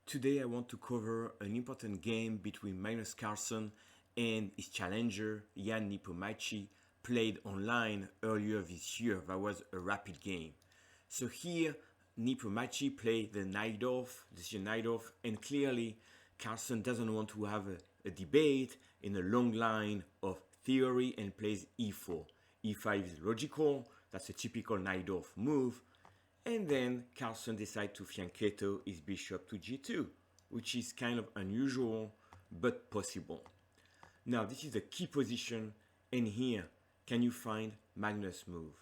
Today I want to cover an important game between Magnus Carlsen and his challenger Nepo-Carlsen played online earlier this year. That was a rapid game. So here Nepo-Carlsen played the Najdorf, the Sicilian Najdorf, and clearly Carlsen doesn't want to have a debate in a long line of theory and plays e4. e5 is logical, that's a typical Najdorf move. And then Carlsen decides to fianchetto his bishop to g2, which is kind of unusual, but possible. Now, this is a key position, and here, can you find Magnus' move?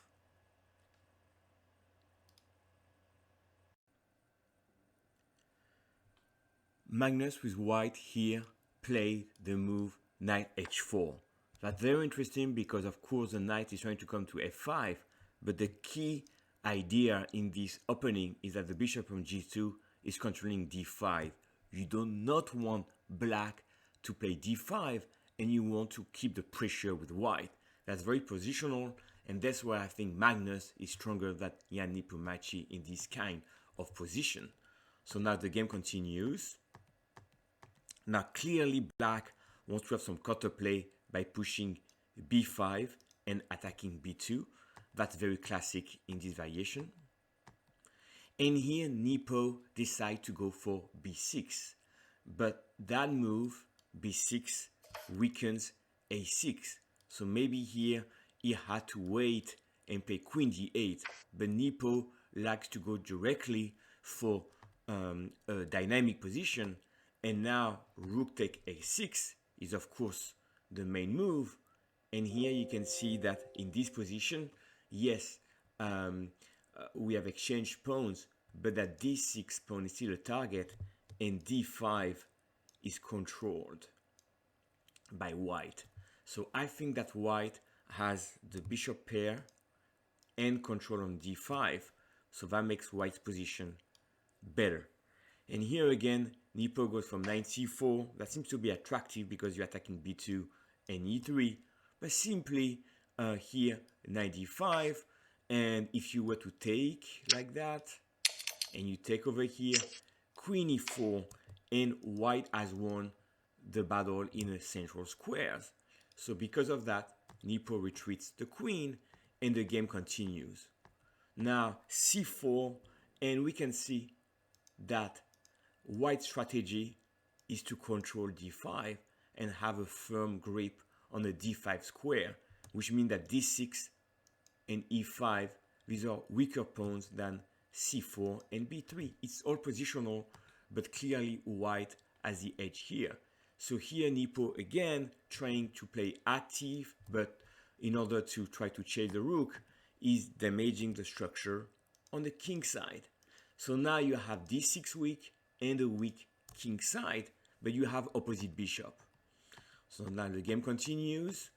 Magnus with white here played the move knight h4. That's very interesting because, of course, the knight is trying to come to f5, but the key idea in this opening is that the bishop from g2 is controlling d5. You do not want black to play d5, and you want to keep the pressure with white. That's very positional, and that's why I think Magnus is stronger than Nepo-Carlsen in this kind of position. So now the game continues. Now clearly black wants to have some counterplay by pushing b5 and attacking b2. That's very classic in this variation. And here Nepo decides to go for b6. But that move, b6, weakens a6. So maybe here he had to wait and play queen d8. But Nepo likes to go directly for a dynamic position. And now rook take a6 is of course the main move. And here you can see that in this position, yes, we have exchanged pawns, but that d6 pawn is still a target, and d5 is controlled by white. So I think that white has the bishop pair and control on d5, so that makes white's position better. And here again, Nepo goes from knight c4. That seems to be attractive because you're attacking b2 and e3, but simply here knight d5, and if you were to take like that and you take over here queen e4, and white has won the battle in a central squares. So because of that, Nepo retreats the queen and the game continues. Now c4, and we can see that white's strategy is to control d5 and have a firm grip on the d5 square, which means that d6 and e5, these are weaker pawns than c4 and b3. It's all positional, but clearly white has the edge here. So here Nepo again trying to play active, but in order to try to chase the rook, is damaging the structure on the king side. So now you have d6 weak and a weak king side, but you have opposite bishop. So now the game continues.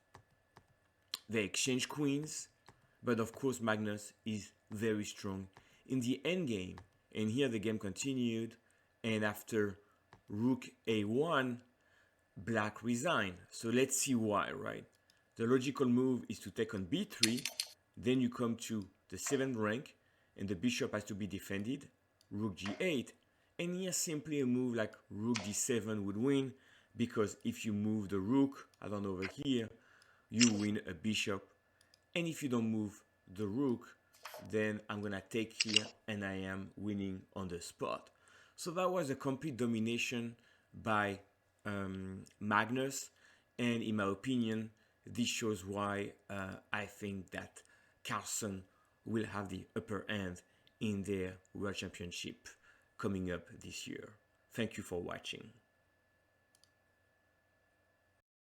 They exchange queens, but of course Magnus is very strong in the endgame. And here the game continued, and after rook a1, black resigned. So let's see why, right? The logical move is to take on b3, then you come to the 7th rank, and the bishop has to be defended, rook g8, and here simply a move like rook d7 would win, because if you move the rook, I don't know, over here, you win a bishop, and if you don't move the rook, then I'm gonna take here and I am winning on the spot. So that was a complete domination by Magnus, and in my opinion, this shows why I think that Carlsen will have the upper hand in their World Championship coming up this year. Thank you for watching.